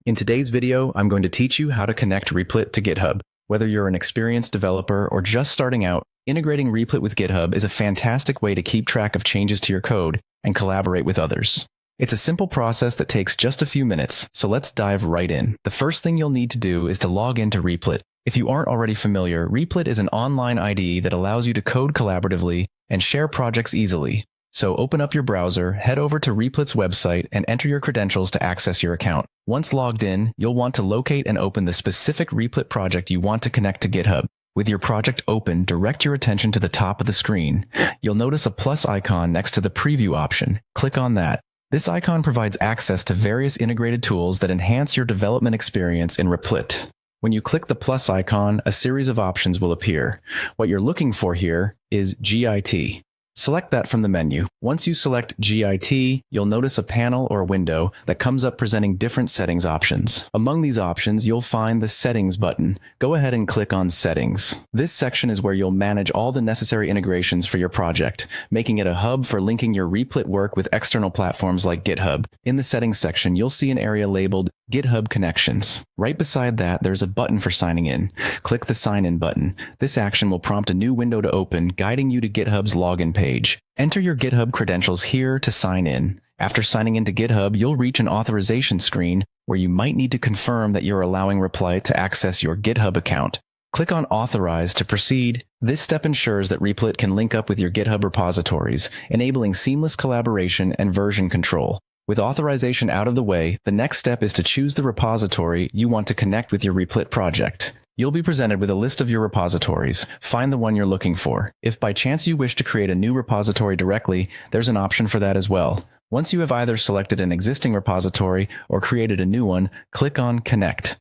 In today's video, I'm going to teach you how to connect Replit to GitHub. Whether you're an experienced developer or just starting out, integrating Replit with GitHub is a fantastic way to keep track of changes to your code and collaborate with others. It's a simple process that takes just a few minutes, so let's dive right in. The first thing you'll need to do is to log into Replit. If you aren't already familiar, Replit is an online IDE that allows you to code collaboratively and share projects easily. So open up your browser, head over to Replit's website, and enter your credentials to access your account. Once logged in, you'll want to locate and open the specific Replit project you want to connect to GitHub. With your project open, direct your attention to the top of the screen. You'll notice a plus icon next to the preview option. Click on that. This icon provides access to various integrated tools that enhance your development experience in Replit. When you click the plus icon, a series of options will appear. What you're looking for here is GIT. Select that from the menu. Once you select GIT, you'll notice a panel or window that comes up presenting different settings options. Among these options, you'll find the Settings button. Go ahead and click on Settings. This section is where you'll manage all the necessary integrations for your project, making it a hub for linking your Replit work with external platforms like GitHub. In the Settings section, you'll see an area labeled GitHub Connections. Right beside that, there's a button for signing in. Click the Sign In button. This action will prompt a new window to open, guiding you to GitHub's login page. Enter your GitHub credentials here to sign in. After signing into GitHub, you'll reach an authorization screen where you might need to confirm that you're allowing Replit to access your GitHub account. Click on Authorize to proceed. This step ensures that Replit can link up with your GitHub repositories, enabling seamless collaboration and version control. With authorization out of the way, the next step is to choose the repository you want to connect with your Replit project. You'll be presented with a list of your repositories. Find the one you're looking for. If by chance you wish to create a new repository directly, there's an option for that as well. Once you have either selected an existing repository or created a new one, click on Connect.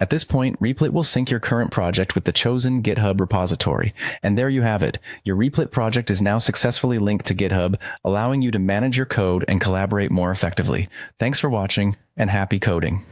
At this point, Replit will sync your current project with the chosen GitHub repository. And there you have it. Your Replit project is now successfully linked to GitHub, allowing you to manage your code and collaborate more effectively. Thanks for watching, and happy coding.